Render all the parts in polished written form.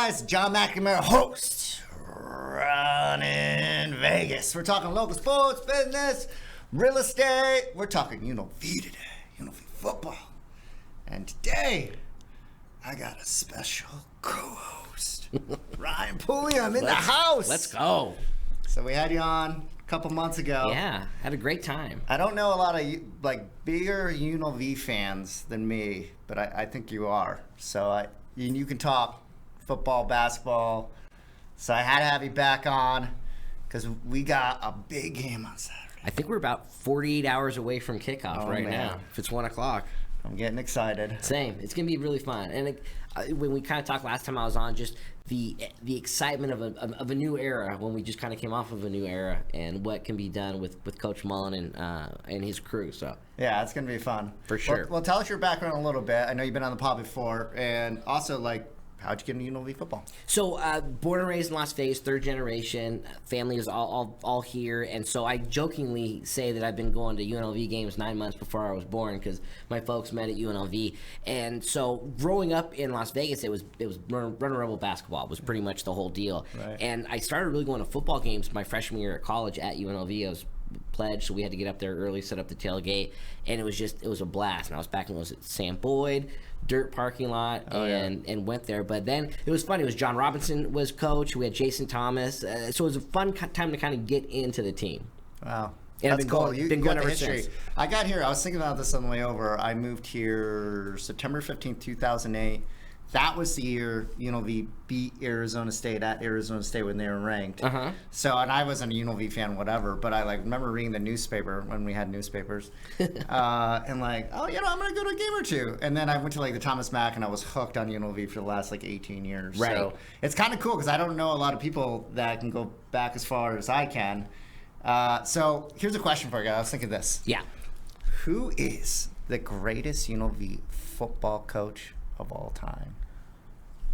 guys? John McNamara, host, Running Vegas. We're talking local sports, business, real estate. We're talking UNLV today, UNLV football. And today, I got a special co-host, Ryan Pulliam in the house. Let's go. So we had you on a couple months ago. Yeah, had a great time. I don't know a lot of bigger UNLV fans than me, but I think you are. So you can talk football, basketball. So I had to have you back on because we got a big game on Saturday. I think we're about 48 hours away from kickoff now. If it's 1 o'clock. I'm getting excited. Same. It's gonna be really fun. And when we kind of talked last time I was on, just the excitement of a new era, when we just kind of came off of a new era, and what can be done with Coach Mullen and his crew. So yeah, it's gonna be fun for sure. Well, tell us your background a little bit. I know you've been on the pod before, and also how'd you get into UNLV football? So, born and raised in Las Vegas, third generation. Family is all here. And so I jokingly say that I've been going to UNLV games 9 months before I was born because my folks met at UNLV. And so growing up in Las Vegas, it was run rebel basketball. It was pretty much the whole deal. Right. And I started really going to football games my freshman year at college at UNLV. I was pledged, so we had to get up there early, set up the tailgate, and it was a blast. And I was back when it was at Sam Boyd, dirt parking lot, and went there. But then it was funny. It was John Robinson was coach. We had Jason Thomas. So it was a fun time to kind of get into the team. Wow. And That's cool. Been going ever history. since. I got here. I was thinking about this on the way over. I moved here September 15th, 2008. That was the year UNLV beat Arizona State at Arizona State when they were ranked. Uh-huh. So, and I wasn't a UNLV fan, whatever, but I remember reading the newspaper when we had newspapers, and I'm gonna go to a game or two. And then I went to the Thomas Mack, and I was hooked on UNLV for the last 18 years. Right. So it's kind of cool because I don't know a lot of people that can go back as far as I can. So here's a question for you guys. I was thinking this. Yeah. Who is the greatest UNLV football coach of all time?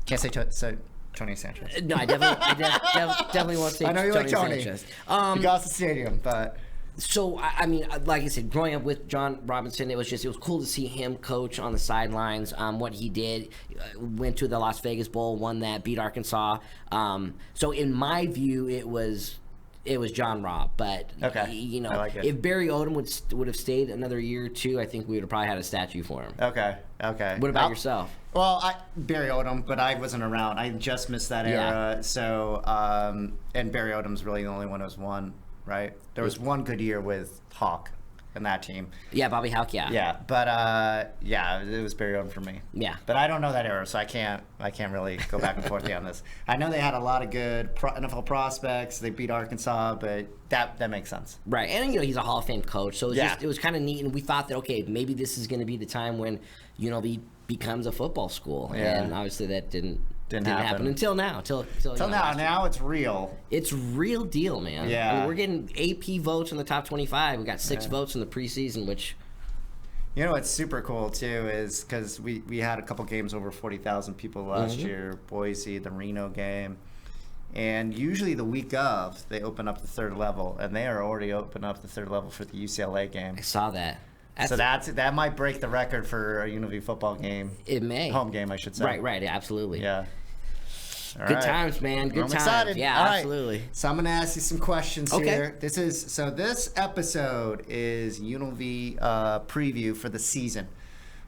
Can't say Tony Sanchez. No, I definitely won't say I know you Tony like Tony. Sanchez. He got the stadium, but So, I mean, like I said, growing up with John Robinson, it was cool to see him coach on the sidelines. What he did, went to the Las Vegas Bowl, won that, beat Arkansas. So in my view, it was John Robb, but okay. I like it. If Barry Odom would have stayed another year or two, I think we would have probably had a statue for him. Okay. What about yourself? Well, Barry Odom, but I wasn't around. I just missed that era. So, and Barry Odom's really the only one who's won, right? There was one good year with Hawk and that team. Yeah, Bobby Hauck, yeah. Yeah, but it was Barry Odom for me. Yeah. But I don't know that era, so I can't really go back and forth on this. I know they had a lot of good NFL prospects. They beat Arkansas, but that makes sense. Right, and he's a Hall of Fame coach, so it was kind of neat, and we thought that maybe this is going to be the time when UNLV becomes a football school, and obviously that didn't happen until now. Till now. Now it's real. It's real deal, man. Yeah. I mean, we're getting AP votes in the top 25. We got 6 votes in the preseason, which. What's super cool too is because we had a couple games over 40,000 people last year. Boise, the Reno game. And usually the week of, they open up the third level, and they are already open up the third level for the UCLA game. I saw that. That might break the record for a UNLV football game. It may. Home game, I should say. Right, absolutely. Yeah. Good times, man. Good times. I'm excited. Yeah, all right. absolutely. So I'm going to ask you some questions here. This episode is UNLV preview for the season.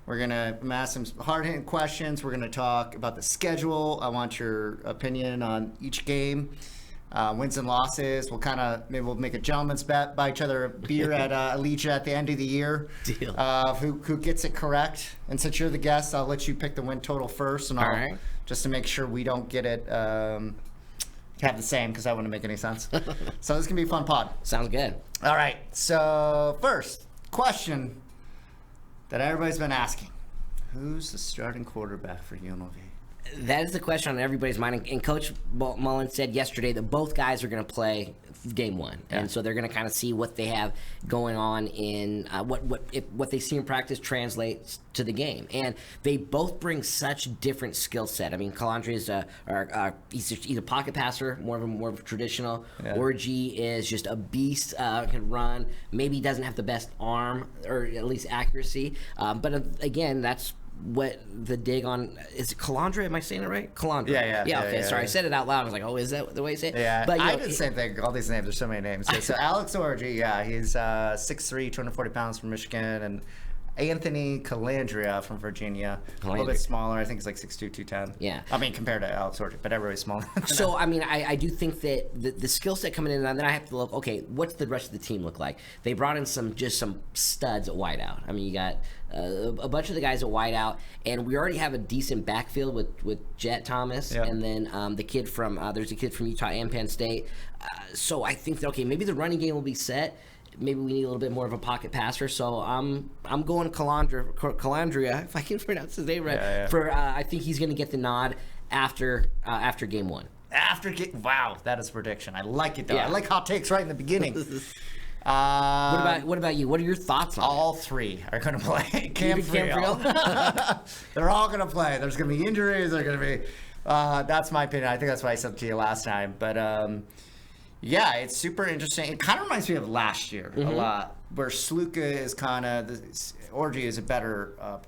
We're going to ask some hard-hitting questions. We're going to talk about the schedule. I want your opinion on each game. Wins and losses. We'll make a gentleman's bet, buy each other a beer at Allegia at the end of the year. Deal. Who gets it correct? And since you're the guest, I'll let you pick the win total first, and just to make sure we don't get it have the same, because that wouldn't make any sense. So this can be a fun pod. Sounds good. All right. So first question that everybody's been asking: who's the starting quarterback for UNLV? That is the question on everybody's mind. And Coach Mullen said yesterday that both guys are going to play game one. Yeah. And so they're going to kind of see what they have going on in what they see in practice translates to the game. And they both bring such different skill set. I mean, Calandria is he's a pocket passer, more of a traditional. Yeah. Orji is just a beast, can run. Maybe doesn't have the best arm or at least accuracy. But again, that's what the dig on is it Calandria? Am I saying it right? Calandria. Yeah. Okay. Sorry, I said it out loud. I was like, oh, is that the way you say it? Yeah. But I did the same thing. All these names. There's so many names. So Alex Orji. Yeah, he's 6'3", 240 pounds from Michigan, and Anthony Calandria from Virginia. A little bit smaller. I think he's like 6'2", 210. Yeah. I mean, compared to Alex Orji, but everybody's smaller. So, I mean, I do think that the skill set coming in, and then I have to look, okay, what's the rest of the team look like? They brought in some studs at wideout. I mean, you got a bunch of the guys at wideout, and we already have a decent backfield with Jet Thomas, and then there's a kid from Utah and Penn State. So I think that, okay, maybe the running game will be set. Maybe we need a little bit more of a pocket passer, so I'm going Calandria, if I can pronounce his name right. I think he's going to get the nod after game one. Wow, that is a prediction. I like it though. I like hot takes right in the beginning. What about you? What are your thoughts on all three are going to play? Cam Friel. They're all going to play. There's going to be injuries. They're going to be. That's my opinion. I think that's what I said to you last time, but. Yeah, it's super interesting. It kind of reminds me of last year a lot, where Sluka is kind of Orji is a better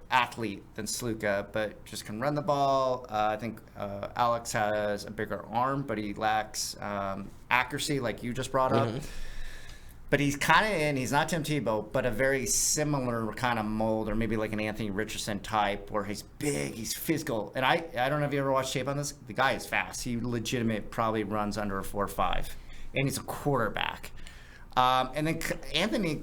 athlete than Sluka, but just can run the ball. I think Alex has a bigger arm, but he lacks accuracy, like you just brought up. But he's he's not Tim Tebow, but a very similar kind of mold, or maybe like an Anthony Richardson type, where he's big, he's physical. And I don't know if you ever watched tape on this. The guy is fast. He legitimate probably runs under a 4.5, and he's a quarterback. And then Anthony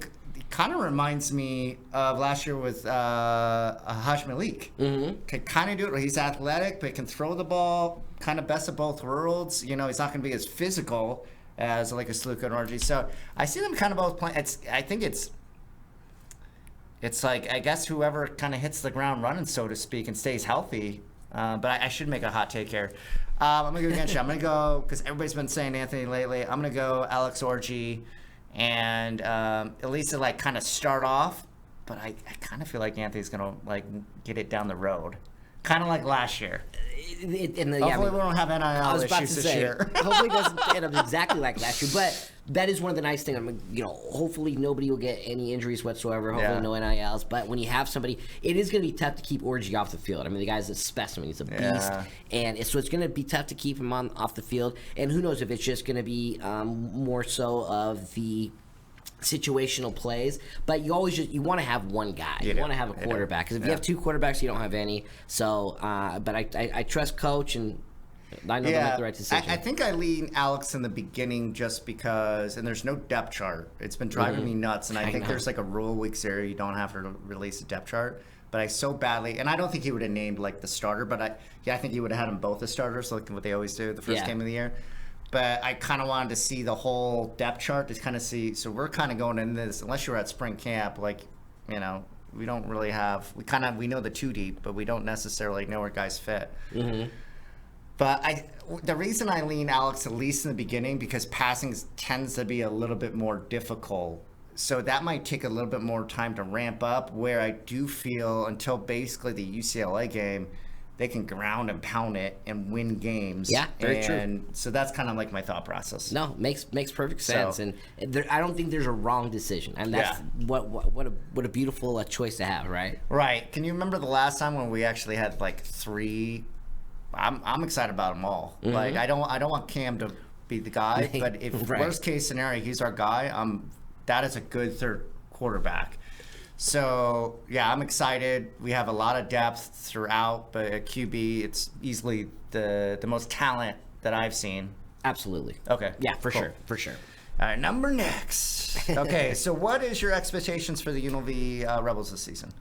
kind of reminds me of last year with Haj Malik. Can kind of do it. He's athletic, but can throw the ball. Kind of best of both worlds. You know, he's not going to be as physical as like a Sluka and Orji. So I see them kind of both playing. I think it's like, I guess whoever kind of hits the ground running, so to speak, and stays healthy. But I should make a hot take here. I'm going to go against you. I'm going to go, because everybody's been saying Anthony lately, I'm going to go Alex Orji, and at least to like kind of start off. But I kind of feel like Anthony's going to like get it down the road. Kind of like last year. Hopefully we don't have NIL issues this year. Hopefully it doesn't end up exactly like last year. But that is one of the nice things. I mean, hopefully nobody will get any injuries whatsoever. Hopefully no NILs. But when you have somebody, it is going to be tough to keep Orji off the field. I mean, the guy's a specimen. He's a beast. And so it's going to be tough to keep him off the field. And who knows if it's just going to be more so of the situational plays, but you want to have one guy. You want to have a quarterback, because if you have two quarterbacks, you don't have any. So, but I trust coach, and I know they'll make the right decision. I think I lean Alex in the beginning just because, and there's no depth chart. It's been driving me nuts, and I think there's like a rule week zero. You don't have to release a depth chart. But I so badly, and I don't think he would have named like the starter, but I think he would have had them both as starters, like what they always do the first game of the year. But I kind of wanted to see the whole depth chart to kind of see. So we're kind of going into this, unless you're at spring camp, like, we don't really have, we know the two deep, but we don't necessarily know where guys fit. But the reason I lean Alex, at least in the beginning, because passing tends to be a little bit more difficult. So that might take a little bit more time to ramp up, where I do feel until basically the UCLA game, they can ground and pound it and win games. Yeah, very true. And so that's kind of like my thought process. No, makes perfect sense. And I don't think there's a wrong decision. And that's what a beautiful choice to have, right? Right. Can you remember the last time when we actually had like three? I'm excited about them all. Like I don't want Cam to be the guy, but if worst case scenario he's our guy, that is a good third quarterback. So, yeah, I'm excited. We have a lot of depth throughout, but at QB, it's easily the most talent that I've seen. Absolutely. Okay. Yeah, for sure. All right, number next. Okay, so what is your expectations for the UNLV Rebels this season?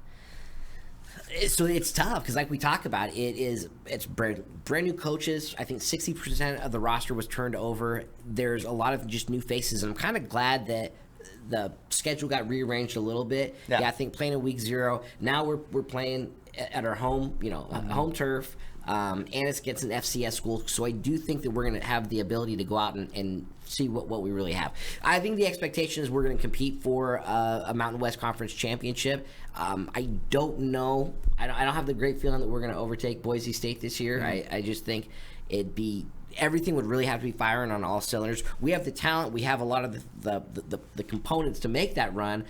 So it's tough because, like we talked about, it's brand new coaches. I think 60% of the roster was turned over. There's a lot of just new faces, and I'm kind of glad that the schedule got rearranged a little bit. I think playing in week 0. Now we're playing at our home, home turf, and it's against an FCS school. So I do think that we're going to have the ability to go out and see what we really have. I think the expectation is we're going to compete for a Mountain West Conference championship. I don't know. I don't have the great feeling that we're going to overtake Boise State this year. I just think everything would really have to be firing on all cylinders. We have the talent. We have a lot of the components to make that run.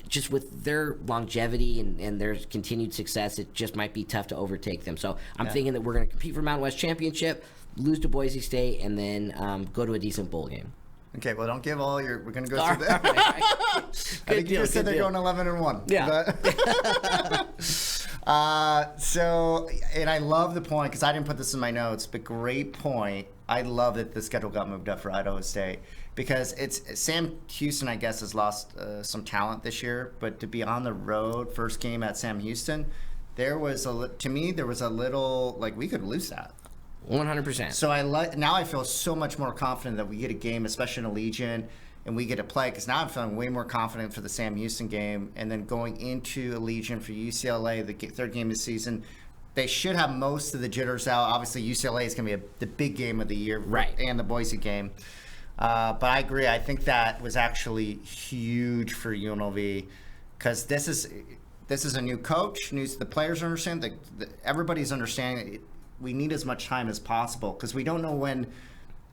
just with their longevity and their continued success, it just might be tough to overtake them. So I'm thinking that we're going to compete for Mountain West Championship, lose to Boise State, and then go to a decent bowl game. Okay, well, don't give all your. We're gonna go through that. Right. I think you just said they're going 11-1. Yeah. So, and I love the point because I didn't put this in my notes, but great point. I love that the schedule got moved up for Idaho State because it's Sam Houston. I guess has lost some talent this year, but to be on the road, first game at Sam Houston, there was to me there was a little like we could lose that. 100%. So now I feel so much more confident that we get a game, especially in Allegiant, and we get to play. Because now I'm feeling way more confident for the Sam Houston game, and then going into Allegiant for UCLA, the third game of the season. They should have most of the jitters out. Obviously, UCLA is going to be the big game of the year, right? And the Boise game. But I agree. I think that was actually huge for UNLV because this is a new coach. The players understand. Everybody's understanding it. We need as much time as possible because we don't know when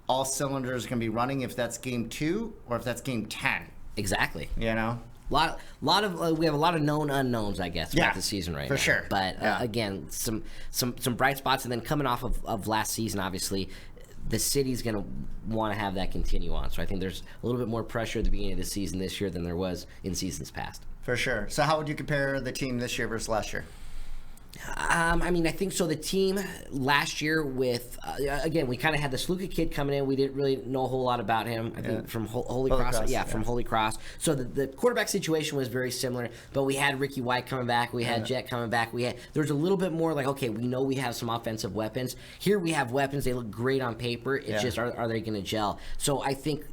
all cylinders are going to be running, if that's game 2 or if that's game 10. Exactly. You know? We have a lot of known unknowns, I guess, about the season right now. For sure. But again, some bright spots, and then coming off of last season, obviously, the city's going to want to have that continue on. So I think there's a little bit more pressure at the beginning of the season this year than there was in seasons past. For sure. So how would you compare the team this year versus last year? I mean, I think so. The team last year with, again, we kind of had the Sluka kid coming in. We didn't really know a whole lot about him. I think from Holy Cross. From Holy Cross. So the quarterback situation was very similar, but we had Ricky White coming back. We had Jet coming back. There was a little bit more like, okay, we know we have some offensive weapons. Here we have weapons. They look great on paper. It's just, are they going to gel? So I think,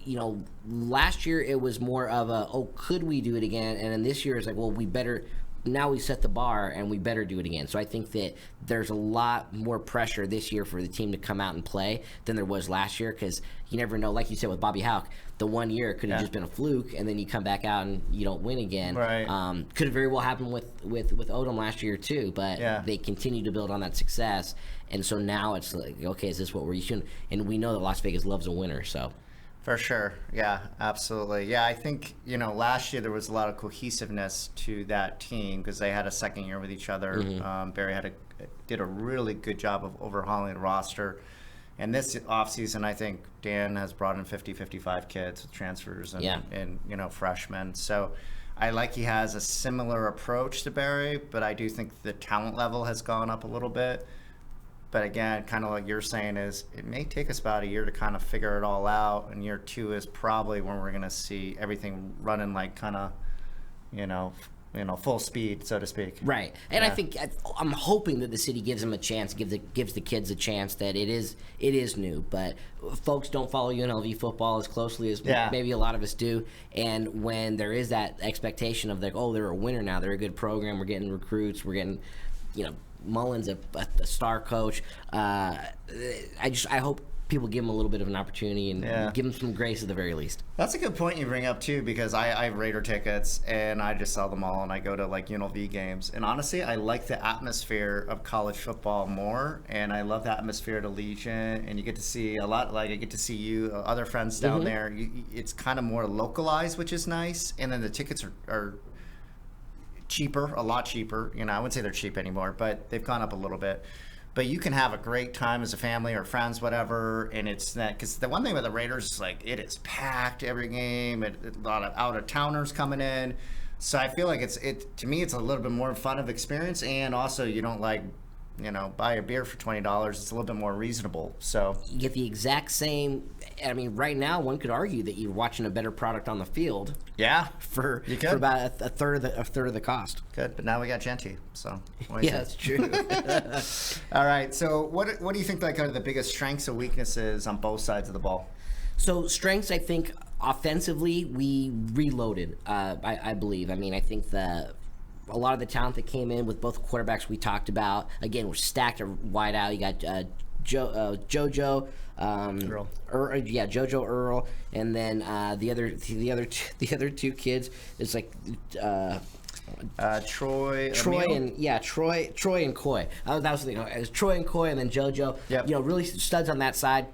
last year it was more of could we do it again? And then this year it's like, well, we better... Now we set the bar and we better do it again. So I think that there's a lot more pressure this year for the team to come out and play than there was last year because you never know. Like you said with Bobby Houck, the 1 year could have just been a fluke and then you come back out and you don't win again. Right. Could have very well happened with Odom last year too, but they continue to build on that success. And so now it's like, okay, is this what we're used to? And we know that Las Vegas loves a winner, so... For sure. Yeah, absolutely. Yeah, I think, last year there was a lot of cohesiveness to that team because they had a second year with each other. Mm-hmm. Barry did a really good job of overhauling the roster. And this offseason, I think Dan has brought in 55 kids with transfers and freshmen. So I like he has a similar approach to Barry, but I do think the talent level has gone up a little bit. But again, kind of like you're saying, is it may take us about a year to kind of figure it all out, and year 2 is probably when we're going to see everything running like kind of, full speed, so to speak. Right, and I think I'm hoping that the city gives them a chance, gives the kids a chance that it is new. But folks don't follow UNLV football as closely as maybe a lot of us do, and when there is that expectation of like, oh, they're a winner now, they're a good program, we're getting recruits, we're getting, Mullen's a star coach. I hope people give him a little bit of an opportunity and give him some grace at the very least. That's a good point you bring up too, because I have Raider tickets and I just sell them all and I go to like UNLV games. And honestly, I like the atmosphere of college football more, and I love the atmosphere at Allegiant. And you get to see a lot. Like I get to see you, other friends down there. It's kind of more localized, which is nice. And then the tickets are cheaper, a lot cheaper. I wouldn't say they're cheap anymore, but they've gone up a little bit. But you can have a great time as a family or friends, whatever. And it's that, because the one thing with the Raiders is like it is packed every game. A lot of out-of-towners coming in. So I feel like to me it's a little bit more fun of experience, and also you don't buy a beer for $20. It's a little bit more reasonable. So you get the exact same. I mean, right now one could argue that you're watching a better product on the field. Yeah, for about a third of the cost. Good, but now we got Genty, so that's true. All right, so what do you think are the biggest strengths and weaknesses on both sides of the ball? So strengths, I think offensively we reloaded. I believe. I mean, I think a lot of the talent that came in with both quarterbacks we talked about, again, we're stacked wide out. You got JoJo, Earl. JoJo Earl, and then the other two kids is like Troy and Coy. That was the thing. It was Troy and Coy, and then JoJo. Yep. Really studs on that side.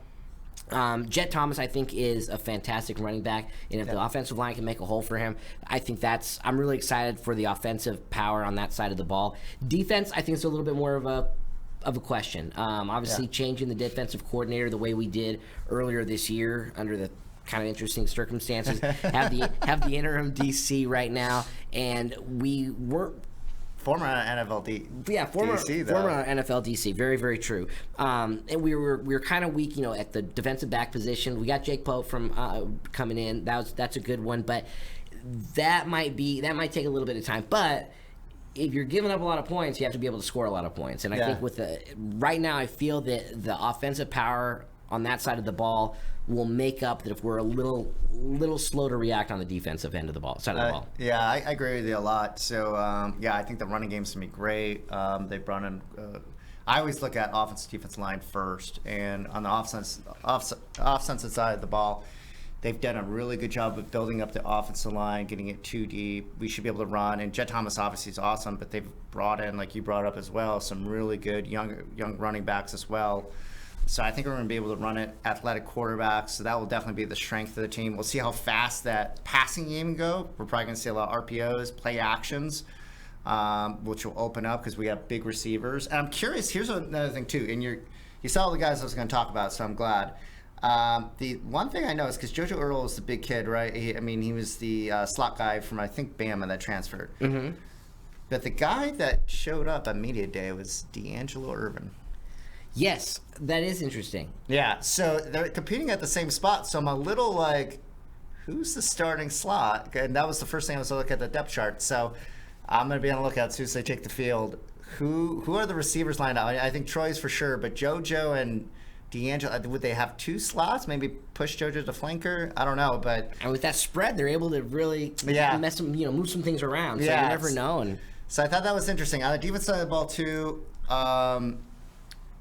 Jet Thomas, I think, is a fantastic running back, and if the offensive line can make a hole for him, I think I'm really excited for the offensive power on that side of the ball. Defense, I think, is a little bit more of a question. Obviously, changing the defensive coordinator the way we did earlier this year under the kind of interesting circumstances. have the interim DC right now, and we weren't. Former NFL DC, former NFL DC. Very, very true. And we were kind of weak, at the defensive back position. We got Jake Pope from coming in. That's a good one, but that might take a little bit of time. But if you're giving up a lot of points, you have to be able to score a lot of points. And I think right now, I feel that the offensive power on that side of the ball will make up that if we're a little slow to react on the defensive end of the side of the ball. Yeah, I agree with you a lot. So, I think the running game's going to be great. They brought in I always look at offensive defense line first, and on the offensive side of the ball, they've done a really good job of building up the offensive line, getting it too deep. We should be able to run, and Jet Thomas obviously is awesome, but they've brought in, like you brought up as well, some really good young running backs as well. So I think we're going to be able to run it, athletic quarterbacks. So that will definitely be the strength of the team. We'll see how fast that passing game go. We're probably going to see a lot of RPOs, play actions, which will open up because we have big receivers. And I'm curious, here's another thing too. And you saw all the guys I was going to talk about, so I'm glad. The one thing I know is because JoJo Earl is the big kid, right? He was the slot guy from, I think, Bama that transferred. Mm-hmm. But the guy that showed up at Media Day was D'Angelo Irvin. Yes, that is interesting. Yeah, so they're competing at the same spot, so I'm a little like, who's the starting slot? And that was the first thing I was looking at the depth chart. So I'm going to be on the lookout as soon as they take the field. Who are the receivers lined up? I think Troy's for sure, but JoJo and D'Angelo, would they have two slots? Maybe push JoJo to flanker? I don't know, but and with that move some things around. So you never know. So I thought that was interesting. On the defense side of the ball too,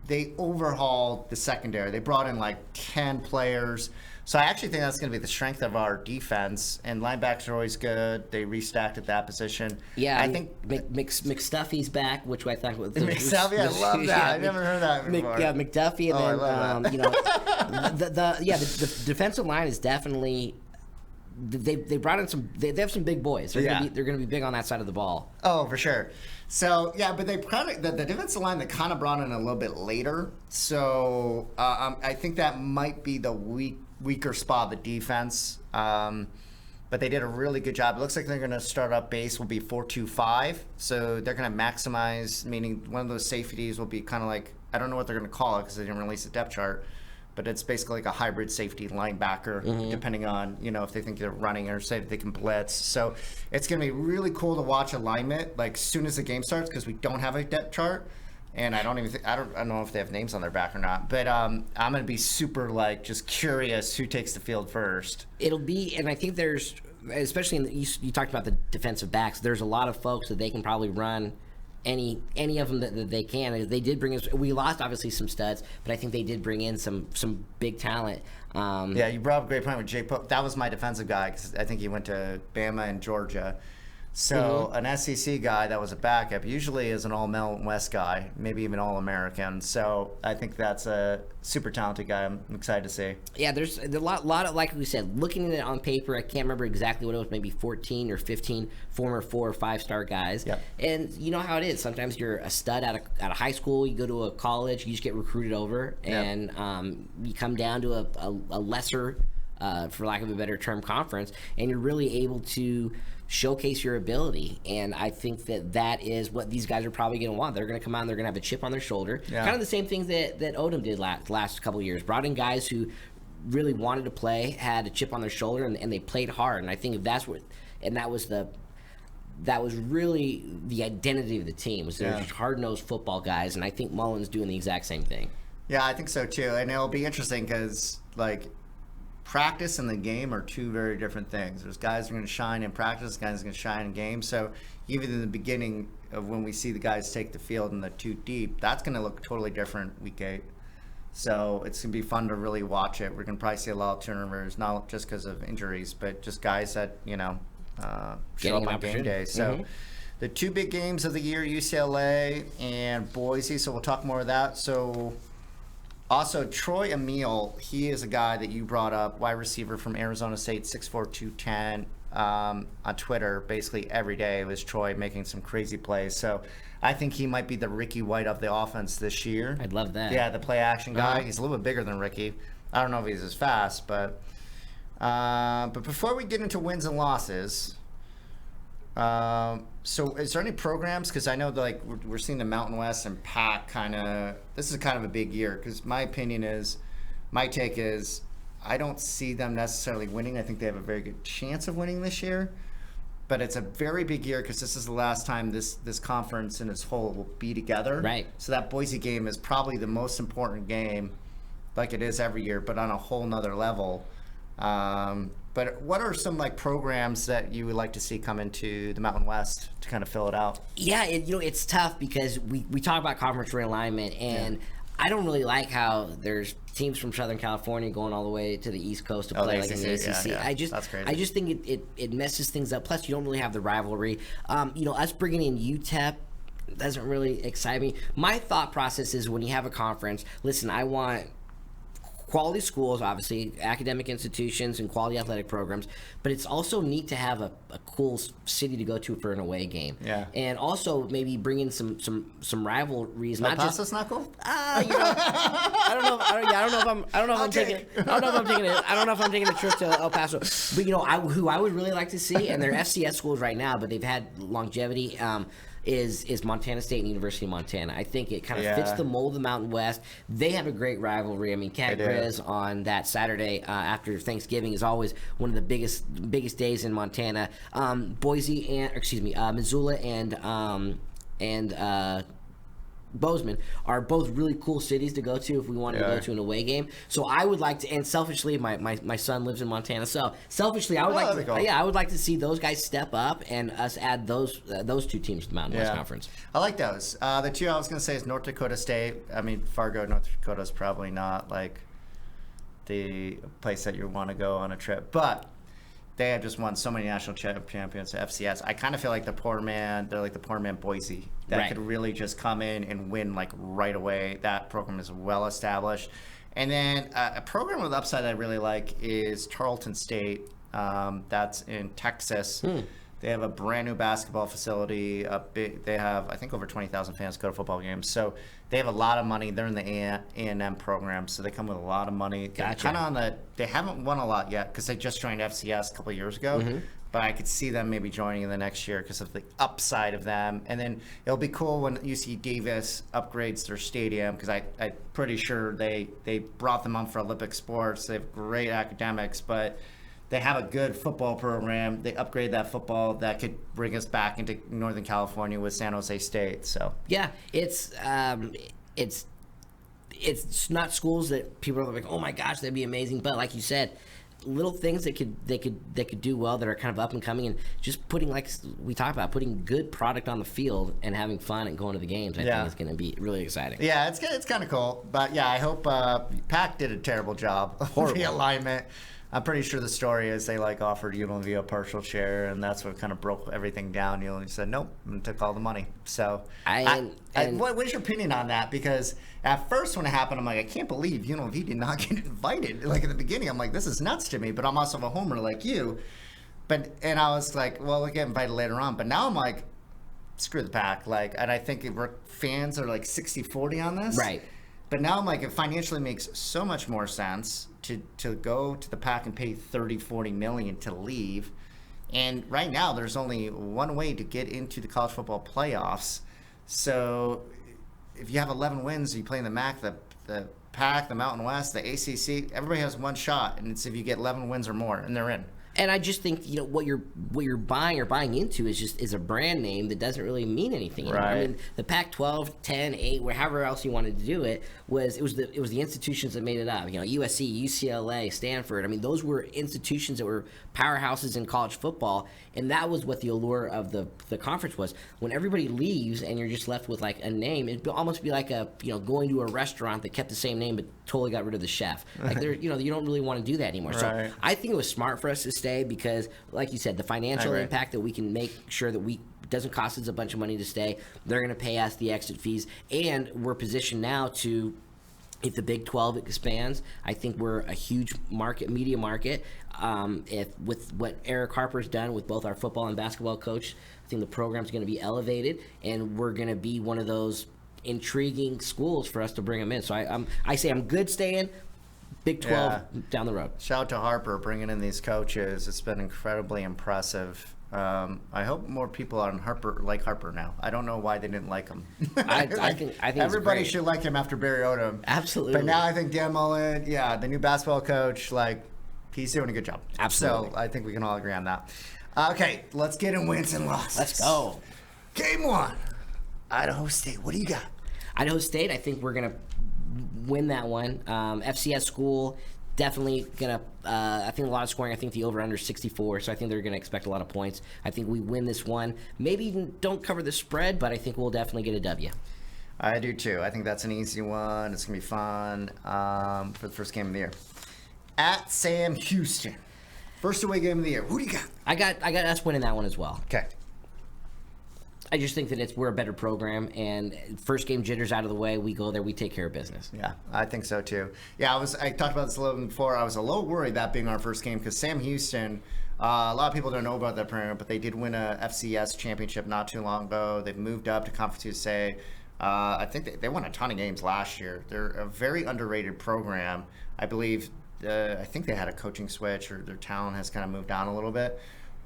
they overhauled the secondary. They brought in like 10 players. So I actually think that's going to be the strength of our defense. And linebackers are always good. They restacked at that position. Yeah, I think McStuffy's back, which I thought was McStuffy. I love that. I never heard that before. McDuffie, and then the defensive line is definitely. They brought in they have some big boys. They're gonna be big on that side of the ball. Oh, for sure. So but they the defensive line that kind of brought in a little bit later. So I think that might be the weaker spot of the defense. But they did a really good job. It looks like they're gonna start up base will be 4-2-5. So they're gonna maximize, meaning one of those safeties will be kind of like, I don't know what they're gonna call it because they didn't release a depth chart. But it's basically like a hybrid safety linebacker, depending on, if they think they're running or say that they can blitz. So it's going to be really cool to watch alignment, like, as soon as the game starts, because we don't have a depth chart. And I don't know if they have names on their back or not. But I'm going to be super, just curious who takes the field first. It'll be, and I think there's, especially you talked about the defensive backs, there's a lot of folks that they can probably run any of them that they can. They did bring in. We lost obviously some studs, but I think they did bring in some big talent. You brought up a great point with Jay Pope. That was my defensive guy because I think he went to Bama and Georgia. So an SEC guy that was a backup usually is an all-Mountain West guy, maybe even all-American. So I think that's a super talented guy. I'm excited to see. Yeah, there's a lot of, like we said, looking at it on paper, I can't remember exactly what it was, maybe 14 or 15 former 4 or 5-star guys. Yep. And you know how it is. Sometimes you're a stud out of high school, you go to a college, you just get recruited over, and you come down to a lesser, for lack of a better term, conference, and you're really able to showcase your ability. And I think that is what these guys are probably going to want. They're going to come out and they're going to have a chip on their shoulder. Yeah. Kind of the same things that Odom did last couple of years. Brought in guys who really wanted to play, had a chip on their shoulder, and they played hard. And I think that was really the identity of the team, was they're just hard-nosed football guys. And I think Mullen's doing the exact same thing. Yeah, I think so too. And it'll be interesting because, practice and the game are two very different things. There's guys who are going to shine in practice, guys who are going to shine in games. So even in the beginning of when we see the guys take the field in the 2 deep, that's going to look totally different week 8. So it's going to be fun to really watch it. We're going to probably see a lot of turnovers, not just because of injuries, but just guys that, show up on game day. So the 2 big games of the year, UCLA and Boise. So we'll talk more of that. So Also, Troy Emile, he is a guy that you brought up, wide receiver from Arizona State, 6'4", 210, on Twitter. Basically every day it was Troy making some crazy plays. So I think he might be the Ricky White of the offense this year. I'd love that. Yeah, the play action guy. He's a little bit bigger than Ricky. I don't know if he's as fast, but before we get into wins and losses, so is there any programs? Because I know like we're seeing the Mountain West and Pac this is kind of a big year. Because my take is, I don't see them necessarily winning. I think they have a very good chance of winning this year. But it's a very big year because this is the last time this conference in its whole will be together. Right. So that Boise game is probably the most important game, like it is every year, but on a whole nother level. But what are some like programs that you would like to see come into the Mountain West to kind of fill it out? Yeah, it's tough because we talk about conference realignment, and I don't really like how there's teams from Southern California going all the way to the East Coast to play like in the ACC. Yeah. I just think it messes things up. Plus, you don't really have the rivalry. Us bringing in UTEP doesn't really excite me. My thought process is when you have a conference, listen, I want quality schools, obviously, academic institutions and quality athletic programs, but it's also neat to have a cool city to go to for an away game. Yeah. And also maybe bring in some rivalries. El Paso's not cool? I don't know if I'm taking a trip to El Paso. But who I would really like to see, and they're FCS schools right now, but they've had longevity. Is Montana State and University of Montana. I think it kind of fits the mold of the Mountain West. They have a great rivalry. I mean, Cat Grizz on that Saturday after Thanksgiving is always one of the biggest days in Montana. Missoula and Bozeman are both really cool cities to go to if we wanted to go to an away game. So I would like to, and selfishly, my son lives in Montana, so selfishly I would like to see those guys step up and us add those two teams to the Mountain West Conference. I like those. The two I was going to say is North Dakota State. I mean, Fargo, North Dakota is probably not like the place that you want to go on a trip, but they have just won so many national champions at FCS. I kind of feel like they're like the poor man Boise that could really just come in and win like right away. That program is well established. And then a program with upside I really like is Tarleton State. That's in Texas. They have a brand new basketball facility. They have, I think, over 20,000 fans go to football games. So they have a lot of money. They're in the A&M program, so they come with a lot of money. Gotcha. Kind of they haven't won a lot yet because they just joined FCS a couple of years ago. But I could see them maybe joining in the next year because of the upside of them. And then it'll be cool when UC Davis upgrades their stadium because I'm pretty sure they brought them on for Olympic sports. They have great academics, but they have a good football program. They upgrade that football that could bring us back into Northern California with San Jose State. So yeah, it's not schools that people are like, oh my gosh, that'd be amazing. But like you said, little things that could do well that are kind of up and coming, and just putting, like we talked about, putting good product on the field and having fun and going to the games. I think is going to be really exciting. Yeah, it's kind of cool. But yeah, I hope Pac did a terrible job of realignment. I'm pretty sure the story is they offered UNLV a partial share, and that's what kind of broke everything down. UNLV said nope and took all the money. So, what's your opinion on that? Because at first when it happened, I'm like, I can't believe UNLV did not get invited. Like in the beginning, I'm like, this is nuts to me. But I'm also a homer like you. And I was like, well, we'll get invited later on. But now I'm like, screw the Pac. And I think fans are like 60-40 on this. Right. But now I'm like, it financially makes so much more sense to go to the Pac and pay $30-40 million to leave. And right now, there's only one way to get into the college football playoffs. So if you have 11 wins, you play in the MAC, the Pac, the Mountain West, the ACC. Everybody has one shot, and it's if you get 11 wins or more, and they're in. And I just think what you're buying into is a brand name that doesn't really mean anything anymore. Right. I mean, the Pac-12, 10, 8, however else you wanted to do it was the institutions that made it up. USC, UCLA, Stanford. I mean, those were institutions that were powerhouses in college football, and that was what the allure of the conference was. When everybody leaves and you're just left with like a name, it'd almost be like going to a restaurant that kept the same name but totally got rid of the chef. Like you don't really want to do that anymore. Right. So I think it was smart for us to stay because, like you said, the financial impact that we can make sure that doesn't cost us a bunch of money to stay. They're going to pay us the exit fees, and we're positioned now to if the Big 12 expands, I think we're a huge media market. If with what Eric Harper's done with both our football and basketball coach, I think the program's going to be elevated, and we're going to be one of those intriguing schools for us to bring them in. So I say I'm good staying. Big 12 down the road. Shout out to Harper bringing in these coaches. It's been incredibly impressive. I hope more people on Harper like Harper now. I don't know why they didn't like him. I think everybody should like him after Barry Odom. Absolutely. But now I think Dan Mullen, the new basketball coach, he's doing a good job. Absolutely. So I think we can all agree on that. Okay, let's get in wins and losses. Let's go. Game 1, Idaho State. What do you got? Idaho State, I think we're going to win that one. FCS school, definitely going to, I think a lot of scoring. I think the over-under 64, so I think they're going to expect a lot of points. I think we win this one. Maybe even don't cover the spread, but I think we'll definitely get a W. I do too. I think that's an easy one. It's going to be fun for the first game of the year. At Sam Houston. First away game of the year. Who do you got? I got us winning that one as well. Okay. I just think that we're a better program, and first game jitters out of the way, we go there, we take care of business. Yeah, I think so too. Yeah, I talked about this a little bit before. I was a little worried that being our first game because Sam Houston, a lot of people don't know about that program, but they did win a FCS championship not too long ago. They've moved up to Conference USA. I think they won a ton of games last year. They're a very underrated program. I believe. I think they had a coaching switch, or their talent has kind of moved down a little bit.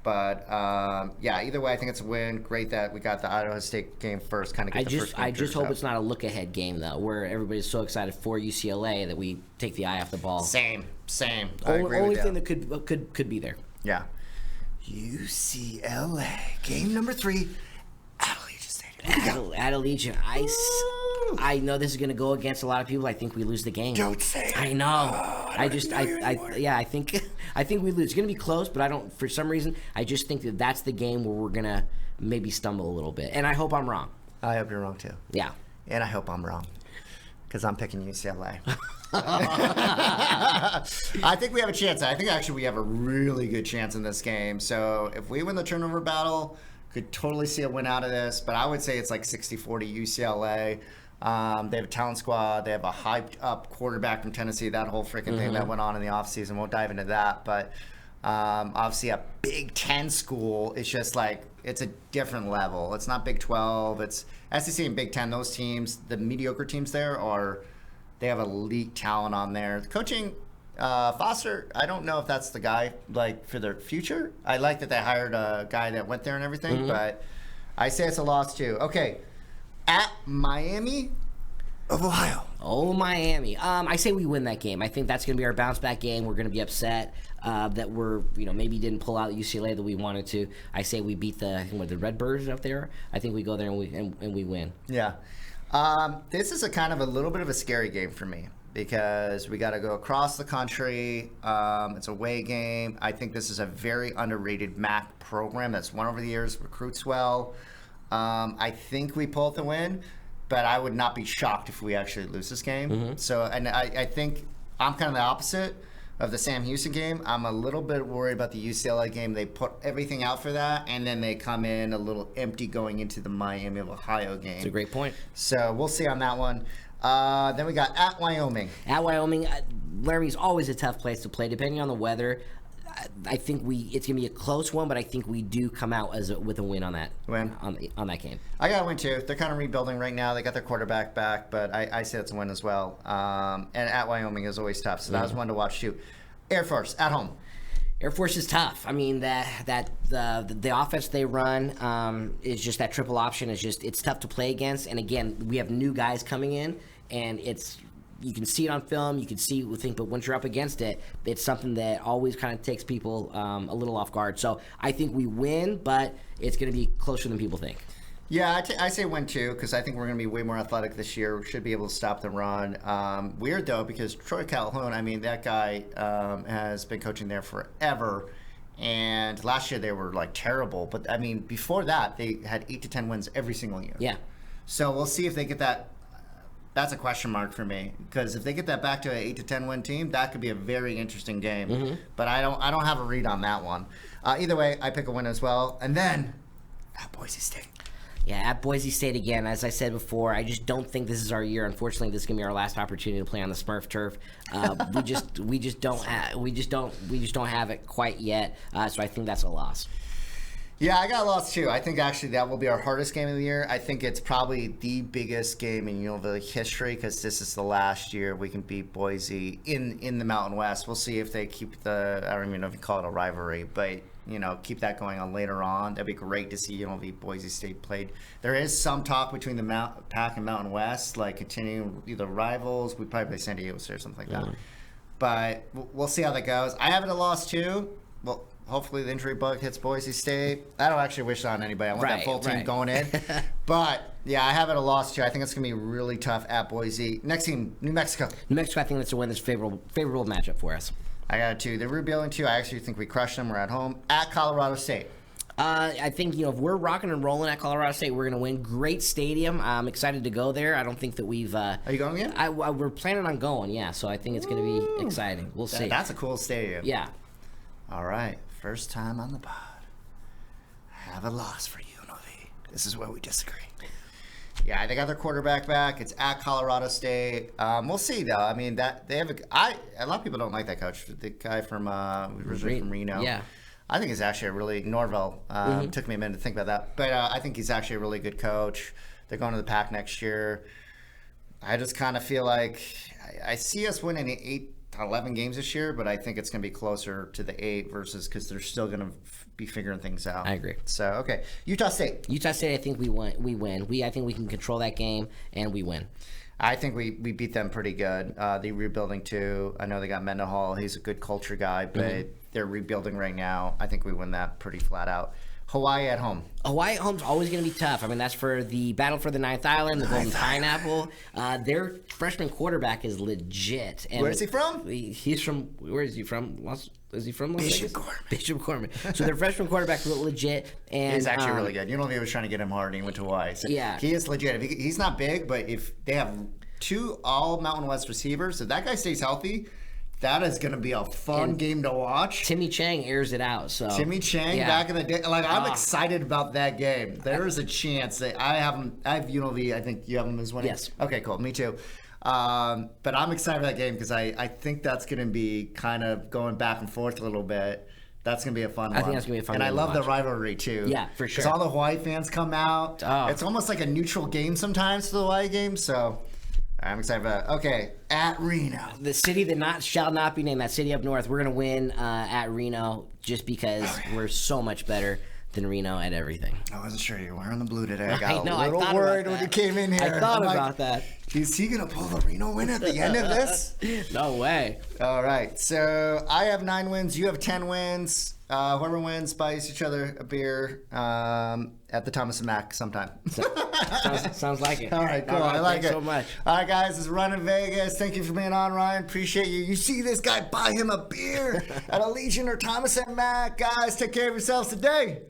But either way, I think it's a win. Great that we got the Idaho State game first. Kind of get the first game. I just hope it's not a look-ahead game though, where everybody's so excited for UCLA that we take the eye off the ball. Same. Only thing that could be there. Yeah. UCLA game number 3. At Allegiant Stadium. At Allegiant, I know this is going to go against a lot of people. I think we lose the game. Don't say it. I know. I think we lose. It's going to be close, but I don't. For some reason, I just think that that's the game where we're going to maybe stumble a little bit. And I hope I'm wrong. I hope you're wrong too. Yeah. And I hope I'm wrong, because I'm picking UCLA. I think we have a chance. I think actually we have a really good chance in this game. So if we win the turnover battle, could totally see a win out of this. But I would say it's like 60-40 UCLA. They have a talent squad. They have a hyped-up quarterback from Tennessee. That whole freaking thing that went on in the offseason. Won't dive into that. But obviously a Big Ten school, it's just it's a different level. It's not Big 12. It's SEC and Big Ten. Those teams, the mediocre teams there, they have elite talent on there. The coaching, Foster, I don't know if that's the guy for their future. I like that they hired a guy that went there and everything, but I say it's a loss too. Okay. At Miami of Ohio. Oh, Miami. I say we win that game. I think that's going to be our bounce back game. We're going to be upset that we're, maybe didn't pull out UCLA that we wanted to. I say we beat the Redbirds up there. I think we go there and we win. Yeah. This is a kind of a little bit of a scary game for me because we got to go across the country. It's a away game. I think this is a very underrated MAC program that's won over the years, recruits well. I think we pull out the win, but I would not be shocked if we actually lose this game. So, and I think I'm kind of the opposite of the Sam Houston game. I'm a little bit worried about the UCLA game. They put everything out for that, and then they come in a little empty going into the Miami of Ohio game. That's a great point. So we'll see on that one. Then we got at Wyoming. At Wyoming, Laramie's always a tough place to play, depending on the weather. I think it's gonna be a close one, but I think we do come out with a win on that on that game. I got a win too. They're kind of rebuilding right now. They got their quarterback back, but I say it's a win as well. And at Wyoming is always tough, so that was one to watch too. Air Force at home. Air Force is tough. I mean, the offense they run is just that triple option. It's tough to play against. And again, we have new guys coming in, and you can see it on film, you can see what think, but once you're up against it, it's something that always kind of takes people a little off guard. So I think we win, but it's going to be closer than people think. Yeah, I say win too, because I think we're going to be way more athletic this year. We should be able to stop the run. Weird though, because Troy Calhoun, I mean, that guy has been coaching there forever. And last year they were terrible, but I mean, before that they had 8 to 10 wins every single year. Yeah. So we'll see if they get that. That's a question mark for me, because if they get that back to an 8 to 10 win team, that could be a very interesting game. But I don't have a read on that one. Either way, I pick a win as well. And then at Boise State. Yeah, at Boise State again. As I said before, I just don't think this is our year. Unfortunately, this is gonna be our last opportunity to play on the Smurf turf. We just don't have it quite yet. So I think that's a loss. Yeah, I got lost too. I think actually that will be our hardest game of the year. I think it's probably the biggest game in UNLV history because this is the last year we can beat Boise in the Mountain West. We'll see if they keep I don't even know if you call it a rivalry, but keep that going on later on. That'd be great to see UNLV Boise State played. There is some talk between the Pac and Mountain West, like continuing either rivals. We'd probably play San Diego State or something like that. But we'll see how that goes. I have it a loss too. Well, hopefully the injury bug hits Boise State. I don't actually wish that on anybody. I want that full team going in. But, yeah, I have it a loss too. I think it's going to be really tough at Boise. Next team, New Mexico. New Mexico, I think that's a win. That's a favorable matchup for us. I got it too. They're rebuilding too. I actually think we crushed them. We're at home. At Colorado State. I think, if we're rocking and rolling at Colorado State, we're going to win. Great stadium. I'm excited to go there. I don't think that we've... Are you going again? We're planning on going, yeah. So I think it's going to be exciting. We'll see. That's a cool stadium. Yeah. All right. First time on the pod. I have a loss for UNLV. This is where we disagree. Yeah, they got their quarterback back. It's at Colorado State. We'll see though. I mean, that they have a lot of people don't like that coach. The guy from originally from Reno. Yeah. I think he's actually a really Norvell. Took me a minute to think about that, but I think he's actually a really good coach. They're going to the Pac next year. I just kind of feel like I see us winning 11 games this year, but I think it's going to be closer to the 8 versus because they're still going to be figuring things out. I agree. So, okay. Utah State. I think we win. I think we can control that game, and we win. I think we beat them pretty good. They're rebuilding too. I know they got Mendenhall. He's a good culture guy, but they're rebuilding right now. I think we win that pretty flat out. Hawaii at home. Hawaii at home's always going to be tough. I mean, that's for the battle for the Ninth Island, the Golden Pineapple. Their freshman quarterback is legit. And where is he from? He's from. Where is he from? Is he from Las Bishop Vegas? Gorman. Bishop Gorman. So their freshman quarterback is legit. And he's actually really good. UNLV was trying to get him hard, and he went to Hawaii. So yeah, he is legit. He's not big, but if they have 2 all Mountain West receivers, if that guy stays healthy, that is going to be a fun game to watch. Timmy Chang airs it out. So Timmy Chang back in the day. Like, I'm excited about that game. There is a chance that I have UNLV. I think you have them as winning. Yes. Okay, cool. Me too. But I'm excited for that game because I think that's going to be kind of going back and forth a little bit. That's going to be a fun one. I think that's going to be a fun one. And I love the rivalry too. Yeah, for sure. Because all the Hawaii fans come out. Oh. It's almost like a neutral game sometimes for the Hawaii game. So I'm excited about it. Okay, at Reno. The city that shall not be named, that city up north, we're going to win at Reno just because we're so much better than Reno at everything. I wasn't sure you were wearing the blue today. I got a little worried when you came in here. I thought about that. Is he going to pull the Reno win at the end of this? No way. All right, so I have 9 wins. You have 10 wins. Whoever wins buys each other a beer at the Thomas and Mack sometime. Sounds like it. All right, cool. I like it so much. All right, guys, this is Run in Vegas. Thank you for being on, Ryan. Appreciate you. You see this guy, buy him a beer at Allegiant or Thomas and Mack. Guys, take care of yourselves today.